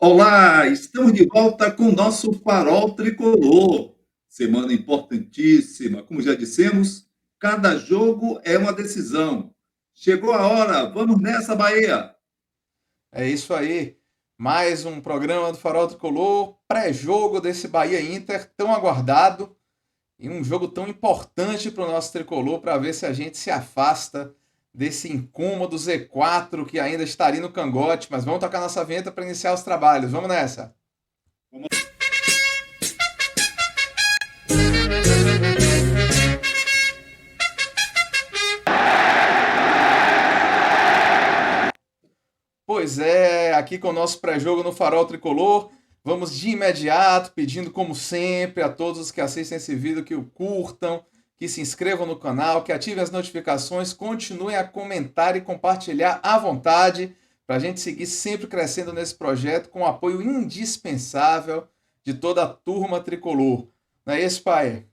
Olá, estamos de volta com o nosso Farol Tricolor. Semana importantíssima. Como já dissemos, cada jogo é uma decisão. Chegou a hora, vamos nessa, Bahia! É isso aí. Mais um programa do Farol Tricolor, pré-jogo desse Bahia Inter tão aguardado e um jogo tão importante para o nosso tricolor para ver se a gente se afasta desse incômodo Z4 que ainda está ali no cangote. Mas vamos tocar nossa vinheta para iniciar os trabalhos. Vamos nessa. Pois é, aqui com o nosso pré-jogo no Farol Tricolor, vamos de imediato pedindo, como sempre, a todos os que assistem esse vídeo que o curtam, que se inscrevam no canal, que ativem as notificações, continuem a comentar e compartilhar à vontade, para a gente seguir sempre crescendo nesse projeto com o apoio indispensável de toda a turma tricolor. Não é isso, pai?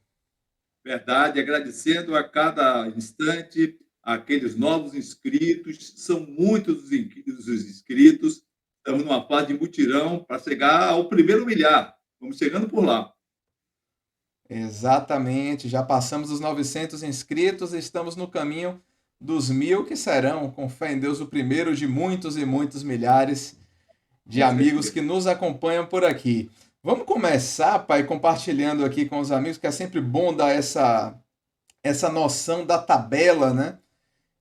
Verdade, agradecendo a cada instante aqueles novos inscritos. São muitos os inscritos. Estamos numa fase de mutirão para chegar ao primeiro milhar. Vamos chegando por lá. Exatamente, já passamos os 900 inscritos e estamos no caminho dos 1.000 que serão, com fé em Deus, o primeiro de muitos e muitos milhares de Com amigos que certeza. nos acompanham por aqui. Vamos começar, pai, compartilhando aqui com os amigos, que é sempre bom dar essa noção da tabela, né?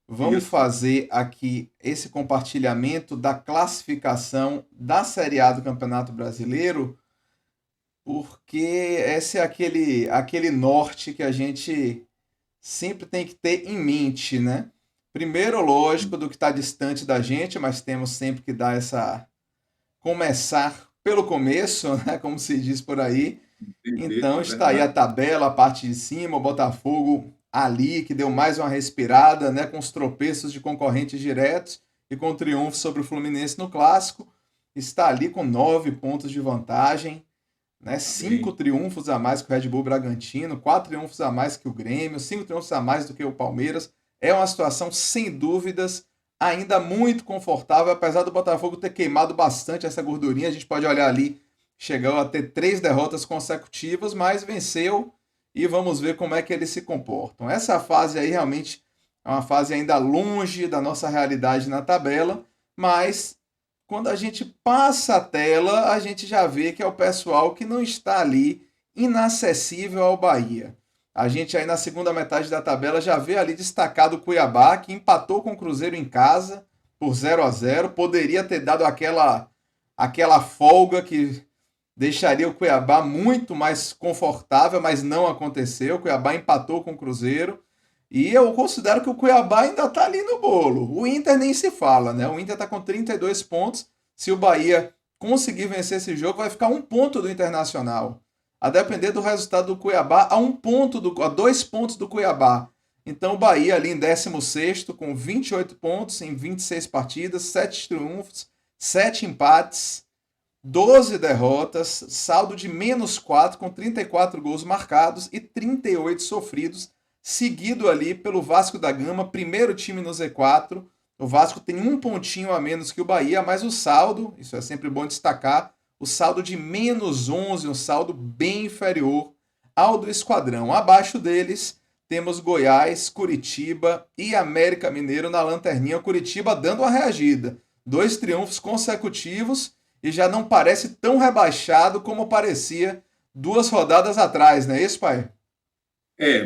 Vamos Isso. fazer aqui esse compartilhamento da classificação da Série A do Campeonato Brasileiro, porque esse é aquele norte que a gente sempre tem que ter em mente, né? Primeiro, lógico, do que está distante da gente, mas temos sempre que dar essa. Começar pelo começo, né? Como se diz por aí. Então, Perfeito, está aí a verdade. tabela, a parte de cima, o Botafogo ali, que deu mais uma respirada, né? Com os tropeços de concorrentes diretos e com o triunfo sobre o Fluminense no Clássico. Está ali com 9 pontos de vantagem, né? Tá Cinco bem. triunfos a mais que o Red Bull Bragantino, 4 triunfos a mais que o Grêmio, 5 triunfos a mais do que o Palmeiras. É uma situação, sem dúvidas, ainda muito confortável, apesar do Botafogo ter queimado bastante essa gordurinha. A gente pode olhar ali, chegou a ter 3 derrotas consecutivas, mas venceu e vamos ver como é que eles se comportam. Essa fase aí realmente é uma fase ainda longe da nossa realidade na tabela, mas quando a gente passa a tela, a gente já vê que é o pessoal que não está ali inacessível ao Bahia. A gente aí na segunda metade da tabela já vê ali destacado o Cuiabá, que empatou com o Cruzeiro em casa por 0-0. Poderia ter dado aquela folga que deixaria o Cuiabá muito mais confortável, mas não aconteceu. O Cuiabá empatou com o Cruzeiro. E eu considero que o Cuiabá ainda está ali no bolo. O Inter nem se fala, né? O Inter está com 32 pontos. Se o Bahia conseguir vencer esse jogo, vai ficar 1 ponto do Internacional. A depender do resultado do Cuiabá, a 2 pontos do Cuiabá. Então o Bahia ali em 16º com 28 pontos em 26 partidas, 7 triunfos, 7 empates, 12 derrotas, saldo de -4 com 34 gols marcados e 38 sofridos, seguido ali pelo Vasco da Gama, primeiro time no Z4. O Vasco tem 1 pontinho a menos que o Bahia, mas o saldo, isso é sempre bom destacar, o saldo de -11, um saldo bem inferior ao do Esquadrão. Abaixo deles, temos Goiás, Curitiba e América Mineiro na lanterninha. O Curitiba dando uma reagida. 2 triunfos consecutivos e já não parece tão rebaixado como parecia 2 rodadas atrás, não é isso, pai?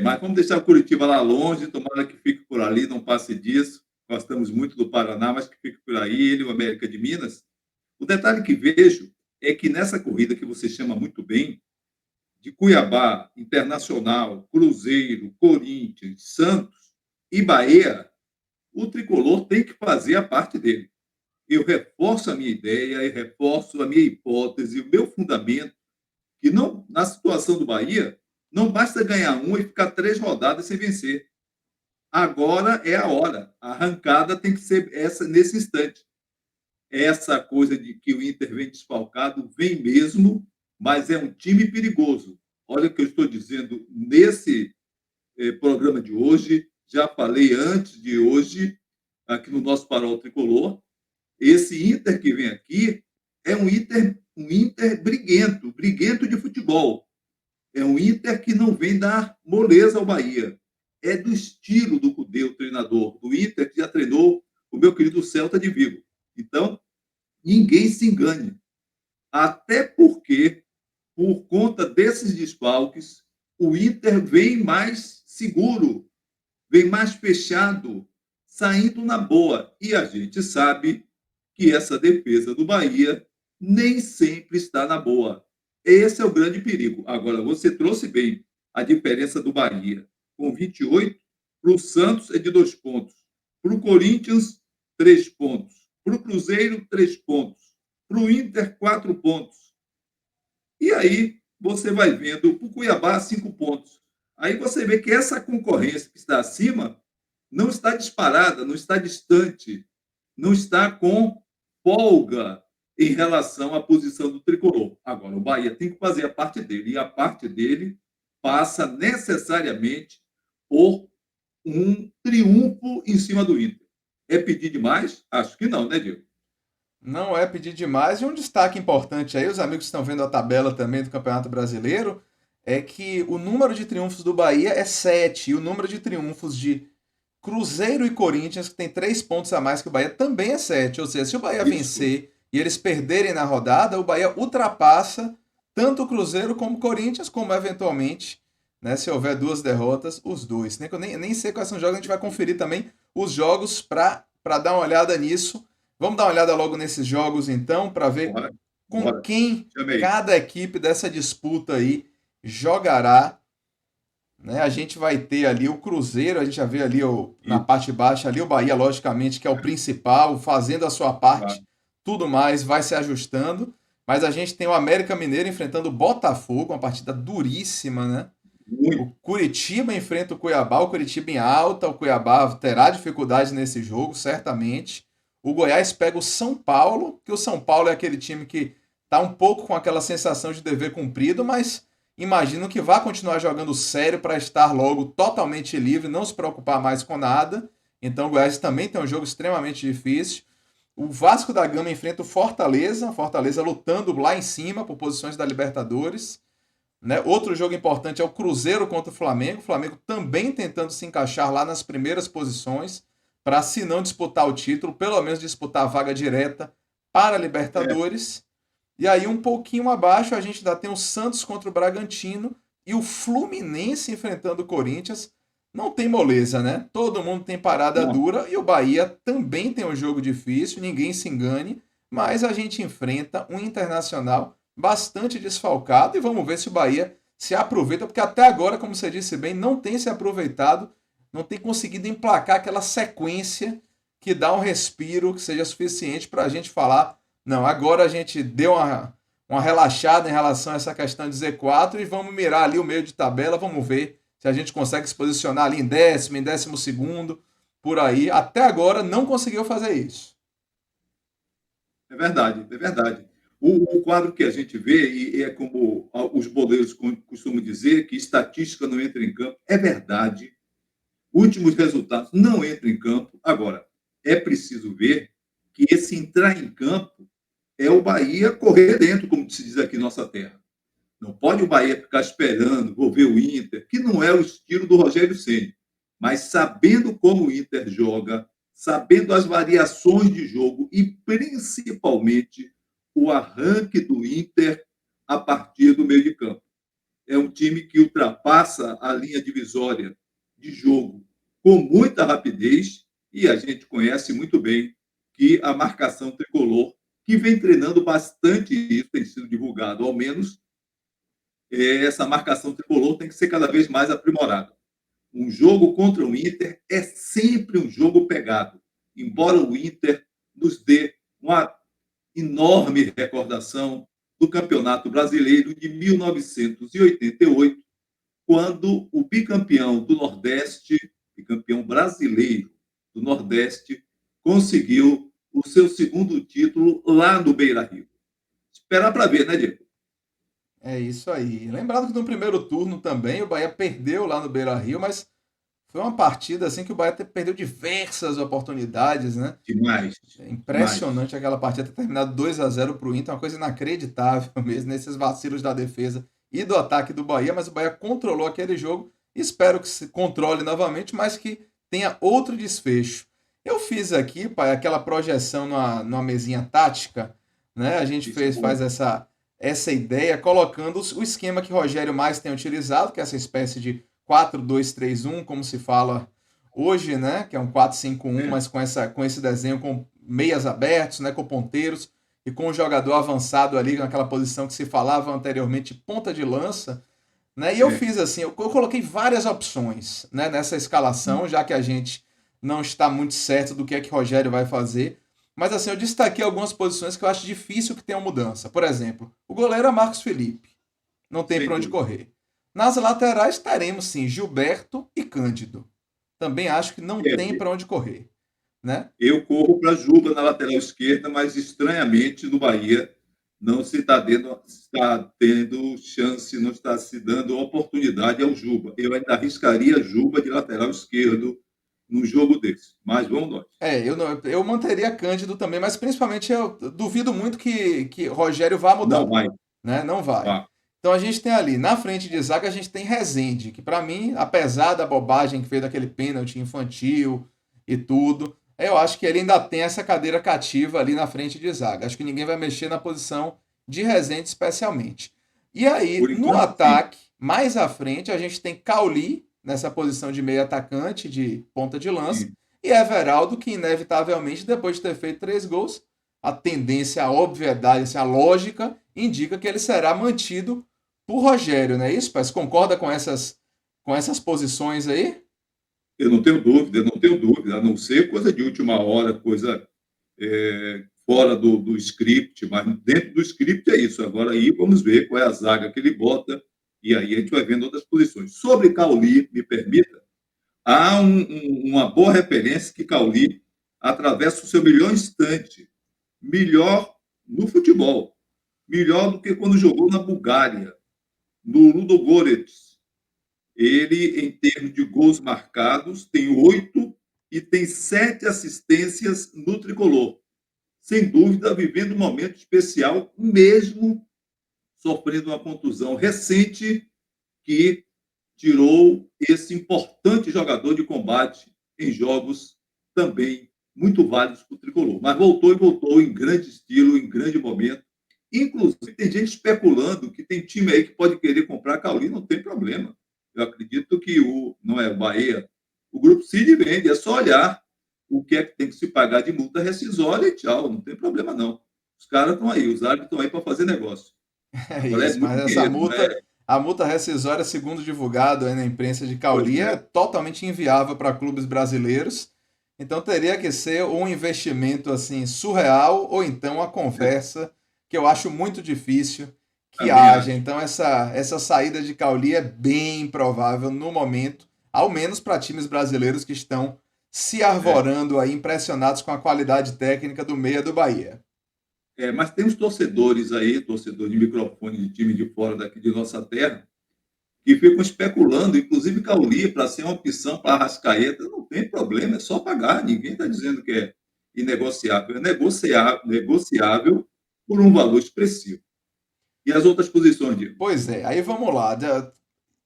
Mas vamos deixar o Curitiba lá longe, tomara que fique por ali, não passe disso. Gostamos muito do Paraná, mas que fique por aí, ele, o América de Minas. O detalhe que vejo é que nessa corrida que você chama muito bem, de Cuiabá, Internacional, Cruzeiro, Corinthians, Santos e Bahia, o tricolor tem que fazer a parte dele. Eu reforço a minha ideia, eu reforço a minha hipótese, o meu fundamento, que não, na situação do Bahia, não basta ganhar uma e ficar 3 rodadas sem vencer. Agora é a hora. A arrancada tem que ser essa nesse instante. Essa coisa de que o Inter vem desfalcado vem mesmo, mas é um time perigoso. Olha o que eu estou dizendo nesse programa de hoje. Já falei antes de hoje, aqui no nosso Farol Tricolor. Esse Inter que vem aqui é um Inter briguento, briguento de futebol. É um Inter que não vem dar moleza ao Bahia. É do estilo do Cudê, o treinador do Inter, que já treinou o meu querido Celta de Vigo. Então, ninguém se engane. Até porque, por conta desses desfalques, o Inter vem mais seguro, vem mais fechado, saindo na boa. E a gente sabe que essa defesa do Bahia nem sempre está na boa. Esse é o grande perigo. Agora, você trouxe bem a diferença do Bahia. Com 28, para o Santos é de 2 pontos. Para o Corinthians, 3 pontos. Para o Cruzeiro, 3 pontos. Para o Inter, 4 pontos. E aí você vai vendo, para o Cuiabá, 5 pontos. Aí você vê que essa concorrência que está acima não está disparada, não está distante, não está com folga em relação à posição do tricolor. Agora, o Bahia tem que fazer a parte dele, e a parte dele passa necessariamente por um triunfo em cima do Inter. É pedir demais? Acho que não, né, Diego? Não é pedir demais. E um destaque importante aí, os amigos que estão vendo a tabela também do Campeonato Brasileiro, é que o número de triunfos do Bahia é 7 e o número de triunfos de Cruzeiro e Corinthians, que tem 3 pontos a mais que o Bahia, também é 7. Ou seja, se o Bahia Isso. vencer e eles perderem na rodada, o Bahia ultrapassa tanto o Cruzeiro como o Corinthians, como eventualmente, né, se houver duas derrotas, os dois. Nem sei quais são os jogos, a gente vai conferir também os jogos para dar uma olhada nisso. Vamos dar uma olhada logo nesses jogos então, para ver Bora, com bora. quem Chamei. cada equipe dessa disputa aí jogará, né? A gente vai ter ali o Cruzeiro, a gente já vê ali na Isso, parte baixa ali o Bahia, logicamente, que é o principal, fazendo a sua parte, claro. tudo mais vai se ajustando, mas a gente tem o América Mineiro enfrentando o Botafogo, uma partida duríssima, né? O Muito. Curitiba enfrenta o Curitiba em alta, o Cuiabá terá dificuldade nesse jogo, certamente. O Goiás pega o São Paulo, que o São Paulo é aquele time que está um pouco com aquela sensação de dever cumprido, mas imagino que vai continuar jogando sério para estar logo totalmente livre, não se preocupar mais com nada. Então o Goiás também tem um jogo extremamente difícil. O Vasco da Gama enfrenta o Fortaleza lutando lá em cima por posições da Libertadores. Né? Outro jogo importante é o Cruzeiro contra o Flamengo também tentando se encaixar lá nas primeiras posições para, se não disputar o título, pelo menos disputar a vaga direta para a É, Libertadores. E aí, um pouquinho abaixo, a gente ainda tem o Santos contra o Bragantino e o Fluminense enfrentando o Corinthians. Não tem moleza, né? Todo mundo tem parada não. dura e o Bahia também tem um jogo difícil, ninguém se engane, mas a gente enfrenta um Internacional bastante desfalcado e vamos ver se o Bahia se aproveita, porque até agora, como você disse bem, não tem se aproveitado, não tem conseguido emplacar aquela sequência que dá um respiro que seja suficiente para a gente falar não, agora a gente deu uma relaxada em relação a essa questão de Z4 e vamos mirar ali o meio de tabela, vamos ver se a gente consegue se posicionar ali em 12º, por aí. Até agora não conseguiu fazer isso. É verdade, é verdade. O quadro que a gente vê, e é como os boleiros costumam dizer, que estatística não entra em campo, é verdade. Últimos resultados não entram em campo. Agora, é preciso ver que esse entrar em campo é o Bahia correr dentro, como se diz aqui em nossa terra. Não pode o Bahia ficar esperando, vou ver o Inter, que não é o estilo do Rogério Ceni. Mas sabendo como o Inter joga, sabendo as variações de jogo e principalmente o arranque do Inter a partir do meio de campo. É um time que ultrapassa a linha divisória de jogo com muita rapidez e a gente conhece muito bem que a marcação tricolor, que vem treinando bastante isso, tem sido divulgado ao menos, essa marcação tricolor tem que ser cada vez mais aprimorada. Um jogo contra o Inter é sempre um jogo pegado, embora o Inter nos dê uma enorme recordação do Campeonato Brasileiro de 1988, quando o bicampeão do Nordeste, bicampeão brasileiro do Nordeste, conseguiu o seu segundo título lá no Beira-Rio. Esperar para ver, né, Diego? É isso aí. Lembrando que no primeiro turno também o Bahia perdeu lá no Beira-Rio, mas Foi uma partida assim que o Bahia perdeu diversas oportunidades, né? Demais, É demais. impressionante aquela partida ter terminado 2-0 para o Inter, uma coisa inacreditável mesmo, nesses vacilos da defesa e do ataque do Bahia, mas o Bahia controlou aquele jogo, espero que se controle novamente, mas que tenha outro desfecho. Eu fiz aqui, pai, aquela projeção numa mesinha tática, né? A gente Isso é faz bom. essa ideia, colocando o esquema que Rogério mais tem utilizado, que é essa espécie de 4-2-3-1, como se fala hoje, né? Que é um 4-5-1, É, mas com esse desenho com meias abertos, né? Com ponteiros e com o jogador avançado ali naquela posição que se falava anteriormente, ponta de lança, né? E eu é. fiz assim, eu coloquei várias opções, né? Nessa escalação, já que a gente não está muito certo do que é que Rogério vai fazer. Mas assim, eu destaquei algumas posições que eu acho difícil que tenha mudança. Por exemplo, o goleiro é Marcos Felipe, não tem Sem para onde dúvida. correr. Nas laterais teremos sim Gilberto e Cândido. Também acho que não tem É, para onde correr, né? eu corro para Juba na lateral esquerda, mas estranhamente no Bahia não se está tendo chance, não está se dando oportunidade ao Juba. Eu ainda arriscaria Juba de lateral esquerdo num jogo desse. Mas vamos nós. Eu, não, eu manteria Cândido também, mas principalmente eu duvido muito que Rogério vá Não mudar, vai. né? Não vai. Vá. Então a gente tem ali, na frente de zaga, a gente tem Rezende, que para mim, apesar da bobagem que fez daquele pênalti infantil e tudo, eu acho que ele ainda tem essa cadeira cativa ali na frente de zaga. Acho que ninguém vai mexer na posição de Rezende especialmente. E aí, Por no enquanto, sim. ataque, mais à frente, a gente tem Cauli, nessa posição de meio atacante, de ponta de lança, Sim. e Everaldo, que inevitavelmente, depois de ter feito 3 gols, a tendência, a obviedade, assim, a lógica indica que ele será mantido por Rogério, não é isso, pai? Você concorda com essas posições aí? Eu não tenho dúvida, a não ser coisa de última hora, coisa fora do script, mas dentro do script é isso. Agora aí vamos ver qual é a zaga que ele bota, e aí a gente vai vendo outras posições. Sobre Cauli, me permita, há uma boa referência que Cauli atravessa o seu melhor instante, melhor no futebol, melhor do que quando jogou na Bulgária, no Ludogorets. Ele, em termos de gols marcados, tem 8 e tem 7 assistências no tricolor. Sem dúvida, vivendo um momento especial, mesmo sofrendo uma contusão recente que tirou esse importante jogador de combate em jogos também muito válidos para o tricolor. Mas voltou e voltou em grande estilo, em grande momento. Inclusive, tem gente especulando que tem time aí que pode querer comprar Cauli, não tem problema. Eu acredito que não é o Bahia, o Grupo Cid vende, é só olhar o que é que tem que se pagar de multa rescisória e tchau, não tem problema não. Os caras estão aí, os árbitros estão aí para fazer negócio. É Agora é isso, mas muito essa dinheiro, não é? multa, a multa rescisória, segundo divulgado aí na imprensa de Pois Cauli, é é, totalmente inviável para clubes brasileiros. Então teria que ser um investimento assim surreal ou então a conversa que eu acho muito difícil que também haja. acho. Então essa saída de Cauli é bem improvável no momento, ao menos para times brasileiros que estão se É. arvorando aí, impressionados com a qualidade técnica do meia do Bahia. Mas tem os torcedores aí, torcedor de microfone de time de fora daqui de nossa terra, que ficam especulando, inclusive Cauli, para ser uma opção para a Arrascaeta, não tem problema, é só pagar. Ninguém está dizendo que é inegociável, é negociável por um valor expressivo. E as outras posições, Diego? Pois é, aí vamos lá.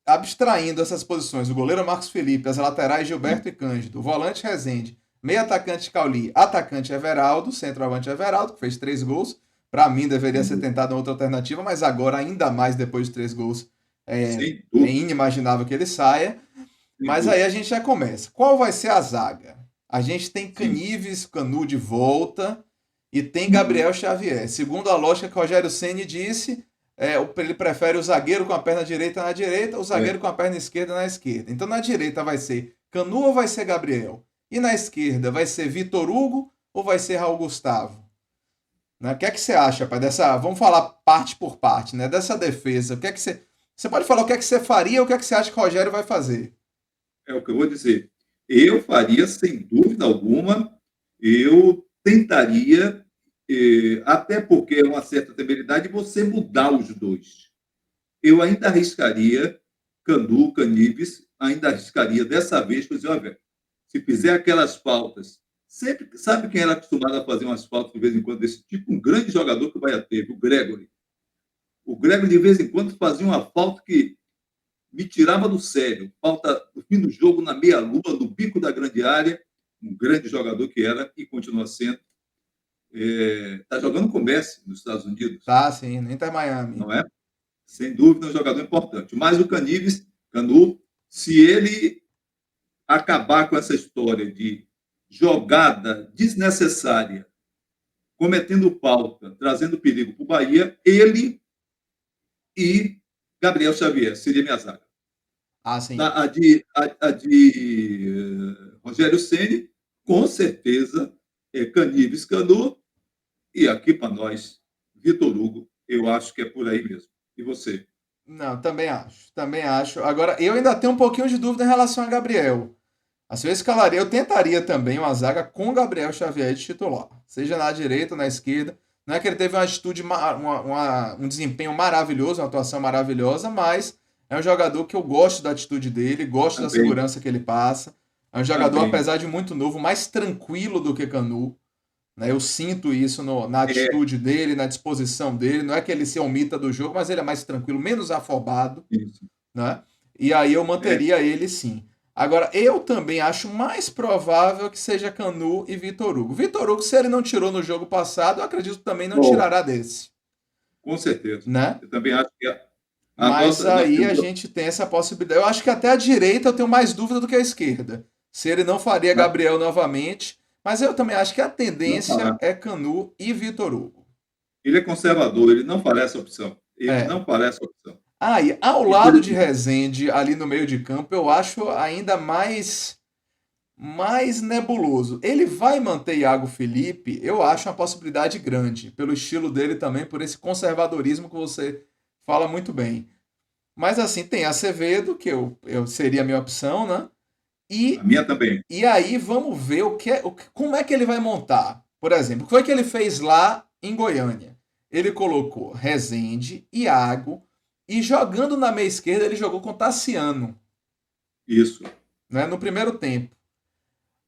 Abstraindo essas posições, o goleiro Marcos Felipe, as laterais Gilberto e Cândido, o volante Rezende, meio atacante Cauli, atacante Everaldo, centroavante Everaldo, que fez 3 gols. Para mim deveria ser tentado outra alternativa, mas agora, ainda mais depois de 3 gols, Sem é dúvida, inimaginável que ele saia. sem Mas aí dúvida. a gente já começa. Qual vai ser a zaga? A gente tem Sim. Canives, Canu de volta e tem Uhum. Gabriel Xavier. Segundo a lógica que o Rogério Ceni disse, ele prefere o zagueiro com a perna direita na direita, o É. zagueiro com a perna esquerda na esquerda. Então na direita vai ser Canu ou vai ser Gabriel? E na esquerda vai ser Vitor Hugo ou vai ser Raul Gustavo? Né? O que é que você acha, pai, dessa. Vamos falar parte por parte, né? Dessa defesa. O que é que você. Você pode falar o que é que você faria ou o que é que você acha que o Rogério vai fazer? É o que eu vou dizer. Eu faria, sem dúvida alguma, eu tentaria, até porque é uma certa temeridade, você mudar os dois. Eu ainda arriscaria Canu, Canives, ainda arriscaria dessa vez, por dizer, olha, se fizer aquelas faltas, sempre, sabe quem era acostumado a fazer umas faltas de vez em quando desse tipo? Um grande jogador que o Bahia teve, o Gregory. O Gregory, de vez em quando, fazia uma falta que me tirava do sério. Falta no fim do jogo, na meia-lua, no bico da grande área. Um grande jogador que era e continua sendo. Está jogando com o Messi nos Estados Unidos, Tá, sim, no Inter Miami. não é? Sem dúvida, é um jogador importante. Mas o Canu, se ele acabar com essa história de jogada desnecessária, cometendo falta, trazendo perigo para o Bahia, ele e Gabriel Xavier seria minha zaga. Ah, sim. A de Rogério Ceni, com certeza, Canives, Canu, e aqui para nós, Vitor Hugo, eu acho que é por aí mesmo. E você? Não, também acho. Também acho. Agora, eu ainda tenho um pouquinho de dúvida em relação a Gabriel. Assim, eu escalaria, eu tentaria também uma zaga com Gabriel Xavier de titular. Seja na direita ou na esquerda. Não é que ele teve uma atitude, um desempenho maravilhoso, uma atuação maravilhosa, mas é um jogador que eu gosto da atitude dele, gosto da Também, segurança que ele passa. É um jogador, também. apesar de muito novo, mais tranquilo do que Canu. Né? Eu sinto isso na É, atitude dele, na disposição dele. Não é que ele se omita do jogo, mas ele é mais tranquilo, menos afobado. isso. Né? E aí eu É, manteria ele sim. Agora, eu também acho mais provável que seja Canu e Vitor Hugo. Vitor Hugo, se ele não tirou no jogo passado, eu acredito que também não bom, tirará desse. com certeza. Né? Eu também acho que Mas nós aí a temos. gente tem essa possibilidade. Eu acho que até a direita eu tenho mais dúvida do que a esquerda. Se ele não faria Gabriel novamente. Mas eu também acho que a Não tendência fará. é Canu e Vitor Hugo. Ele é conservador, ele não fará essa opção. Ele É. não fará essa opção. Aí, ao E por lado de isso, Rezende, ali no meio de campo, eu acho ainda mais nebuloso. Ele vai manter Iago Felipe? Eu acho uma possibilidade grande, pelo estilo dele também, por esse conservadorismo que você fala muito bem. Mas assim, tem Acevedo, que eu seria a minha opção, né? a E, minha também. e aí vamos ver como é que ele vai montar. Por exemplo, o que foi que ele fez lá em Goiânia? Ele colocou Rezende, Iago, e jogando na meia esquerda, ele jogou com Tassiano, Isso. né, no primeiro tempo.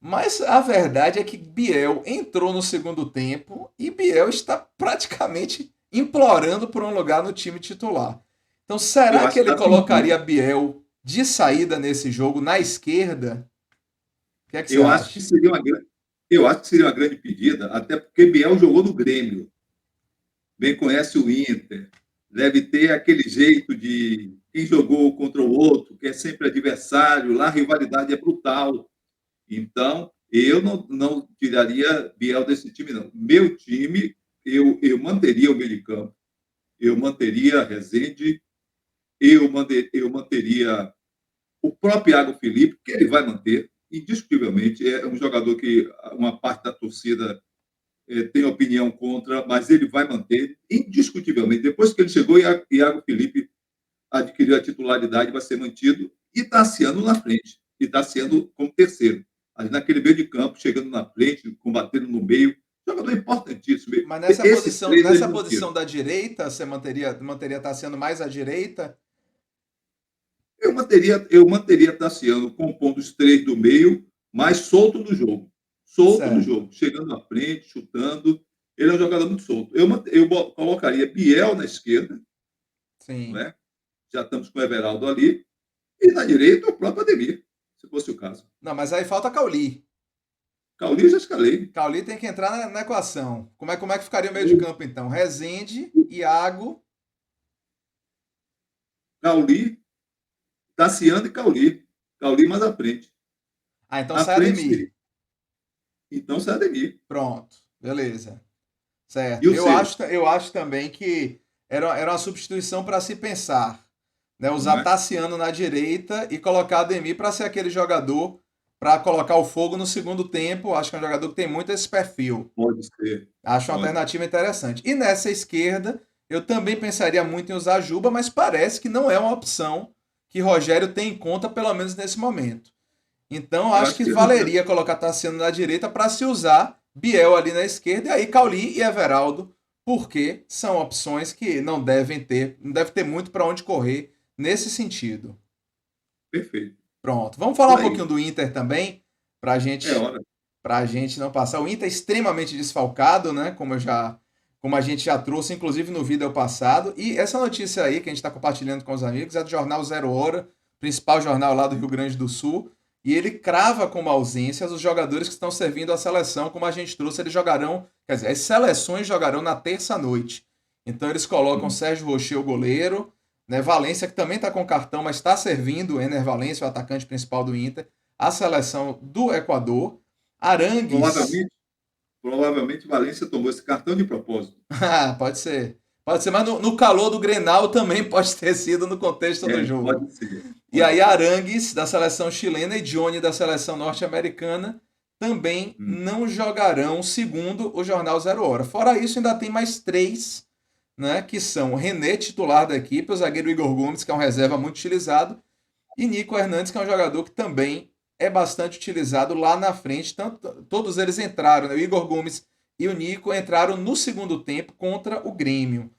Mas a verdade é que Biel entrou no segundo tempo e Biel está praticamente implorando por um lugar no time titular. Então, Eu será que acho que ele está sentindo. colocaria Biel de saída nesse jogo na esquerda? O que é que você Eu acho que acha? seria uma grande, eu acho que seria uma grande pedida, até porque Biel jogou no Grêmio, bem conhece o Inter, deve ter aquele jeito de quem jogou contra o outro, que é sempre adversário, lá a rivalidade é brutal. Então, eu não tiraria Biel desse time, não. Meu time, eu manteria o meio de campo, eu manteria Rezende, eu manteria o próprio Iago Felipe, que ele vai manter, indiscutivelmente, é um jogador que uma parte da torcida tem opinião contra, mas ele vai manter, indiscutivelmente. Depois que ele chegou, Iago Felipe adquiriu a titularidade, vai ser mantido, e Tassiano na frente, e Tassiano como terceiro. Ali naquele meio de campo, chegando na frente, combatendo no meio, jogador importantíssimo. Mas Esses três nessa eles posição mantiram. da direita, você manteria Tassiano mais à direita? Eu manteria Tassiano compondo os três do meio, mais solto no jogo. Solto no Certo. jogo, chegando na frente, chutando. Ele é um jogador muito solto. Eu colocaria Biel na esquerda, não Sim. é? Já estamos com o Everaldo ali. E na direita, o próprio Ademir, se fosse o caso. Não, mas aí falta Cauli. Cauli eu já escalei. Cauli tem que entrar na equação. Como é que ficaria o meio de campo, então? Rezende, Iago. Cauli, Tassiano e Cauli. Cauli mais à frente. Ah, então À sai frente seria. Ademir. Então, sai Ademir. Pronto. Beleza. E Certo. o seu, Eu acho também que era uma substituição para se pensar. Né? não Usar é? Tassiano na direita e colocar Ademir para ser aquele jogador para colocar o fogo no segundo tempo. Acho que é um jogador que tem muito esse perfil. Pode ser. Acho uma Pode. alternativa interessante. E nessa esquerda, eu também pensaria muito em usar Juba, mas parece que não é uma opção que Rogério tem em conta, pelo menos nesse momento. Então, Eu acho acho que que ele não quer. valeria colocar Tassiano na direita para se usar Biel ali na esquerda e aí Cauli e Everaldo, porque são opções que não deve ter muito para onde correr nesse sentido. Perfeito. Pronto. Vamos falar Por um aí. pouquinho do Inter também, para É hora. a gente não passar. O Inter é extremamente desfalcado, né? Como a gente já trouxe, inclusive no vídeo passado. E essa notícia aí que a gente está compartilhando com os amigos é do jornal Zero Hora, principal jornal lá do Rio Grande do Sul. E ele crava como ausências os jogadores que estão servindo à seleção, como a gente trouxe, eles jogarão, quer dizer, as seleções jogarão na terça-noite. Então eles colocam Hum. Sérgio Rocher, o goleiro, né, Valência, que também está com cartão, mas está servindo, Ener Valência, o atacante principal do Inter, a seleção do Equador. Arangues. Provavelmente, provavelmente Valência tomou esse cartão de propósito. Ah, pode ser. Pode ser, mas no calor do Grenal também pode ter sido no contexto do É, jogo. pode ser. E Pode aí ser. Arangues, da seleção chilena, e Johnny, da seleção norte-americana, também Hum. não jogarão, segundo o Jornal Zero Hora. Fora isso, ainda tem mais três, né, que são o René, titular da equipe, o zagueiro Igor Gomes, que é um reserva muito utilizado, e Nico Hernandes, que é um jogador que também é bastante utilizado lá na frente. Todos eles entraram, né? O Igor Gomes e o Nico entraram no segundo tempo contra o Grêmio.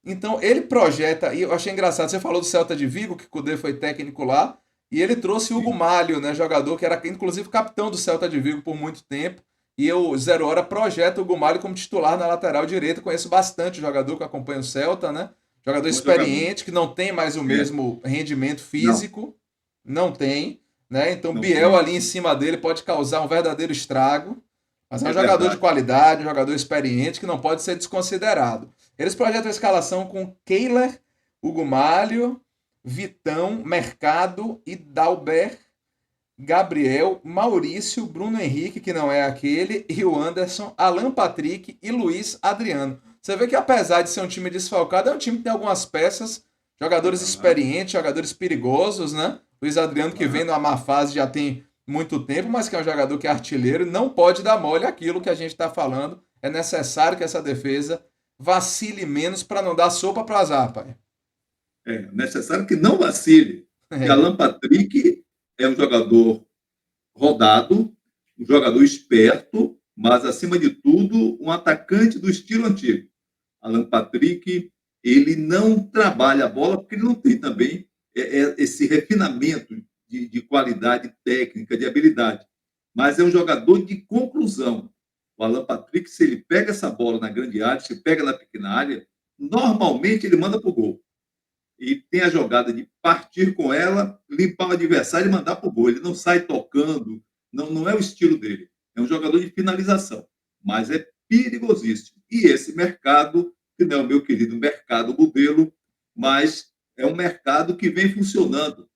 Então ele projeta, e eu achei engraçado, você falou do Celta de Vigo, que o Cudê foi técnico lá, e ele trouxe o Hugo Sim. Malho, né, jogador que era inclusive capitão do Celta de Vigo por muito tempo, e o Zero Hora projeta o Hugo Malho como titular na lateral direita. Conheço bastante o jogador que acompanha o Celta, né? Jogador Bom jogador. experiente, que não tem mais o É. mesmo rendimento Não, físico, não tem, né? Então não Biel tem. ali em cima dele pode causar um verdadeiro estrago, mas é um É jogador de verdade. qualidade, um jogador experiente que não pode ser desconsiderado. Eles projetam a escalação com Kehler, Hugo Malho, Vitão, Mercado e Dalber, Gabriel, Maurício, Bruno Henrique, que não é aquele, e o Anderson, Alan Patrick e Luiz Adriano. Você vê que apesar de ser um time desfalcado, é um time que tem algumas peças, jogadores Claro, experientes, jogadores perigosos, né? Luiz Adriano que vem claro. numa má fase já tem muito tempo, mas que é um jogador que é artilheiro, não pode dar mole aquilo que a gente está falando. É necessário que essa defesa vacile menos para não dar sopa para azar, pai. É necessário que não vacile. Que É, Alan Patrick é um jogador rodado, um jogador esperto, mas, acima de tudo, um atacante do estilo antigo. Alan Patrick, ele não trabalha a bola porque ele não tem também esse refinamento de qualidade técnica, de habilidade. Mas é um jogador de conclusão. O Alan Patrick, se ele pega essa bola na grande área, se pega na pequena área, normalmente ele manda para o gol. E tem a jogada de partir com ela, limpar o adversário e mandar para o gol. Ele não sai tocando, não é o estilo dele. É um jogador de finalização, mas é perigosíssimo. E esse mercado, que não é o meu querido mercado modelo, mas é um mercado que vem funcionando.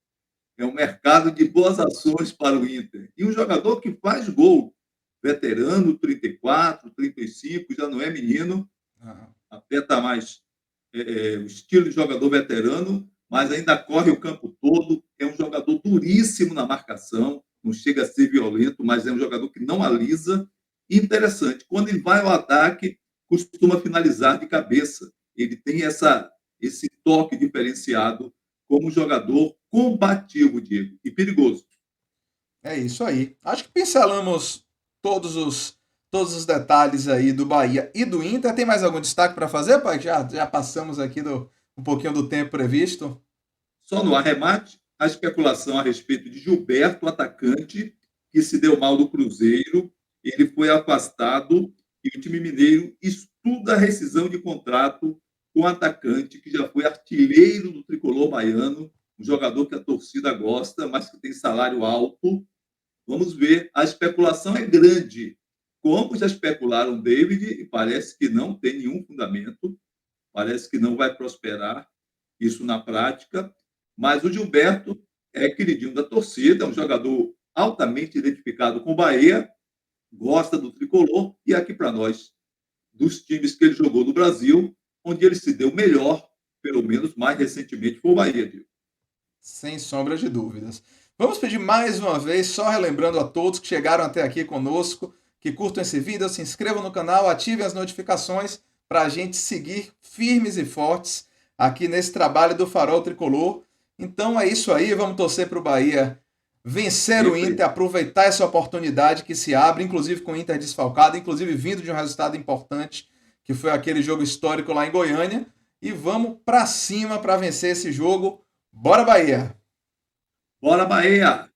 É um mercado de boas ações para o Inter. E um jogador que faz gol, veterano, 34, 35, já não é menino, até está mais o estilo de jogador veterano, mas ainda corre o campo todo. É um jogador duríssimo na marcação, não chega a ser violento, mas é um jogador que não alisa. Interessante, quando ele vai ao ataque, costuma finalizar de cabeça. Ele tem esse toque diferenciado como jogador combativo, Diego, e perigoso. é isso aí. Acho que pincelamos todos os, todos os detalhes aí do Bahia e do Inter. Tem mais algum destaque para fazer, pai? Já passamos aqui um pouquinho do tempo previsto. Só no arremate, a especulação a respeito de Gilberto, atacante, que se deu mal do Cruzeiro, ele foi afastado e o time mineiro estuda a rescisão de contrato com o atacante que já foi artilheiro do tricolor baiano, um jogador que a torcida gosta, mas que tem salário alto. Vamos ver, a especulação é grande. Como já especularam David, e parece que não tem nenhum fundamento, parece que não vai prosperar isso na prática. Mas o Gilberto é queridinho da torcida, é um jogador altamente identificado com o Bahia, gosta do tricolor, e aqui para nós, dos times que ele jogou no Brasil, onde ele se deu melhor, pelo menos mais recentemente, foi o Bahia. Diego. Sem sombra de dúvidas. Vamos pedir mais uma vez, só relembrando a todos que chegaram até aqui conosco, que curtam esse vídeo, se inscrevam no canal, ativem as notificações para a gente seguir firmes e fortes aqui nesse trabalho do Farol Tricolor. Então é isso aí, vamos torcer para o Bahia vencer o Sempre Inter, aproveitar essa oportunidade que se abre, inclusive com o Inter desfalcado, inclusive vindo de um resultado importante, que foi aquele jogo histórico lá em Goiânia, e vamos para cima para vencer esse jogo. Bora Bahia! Bora, Bahia!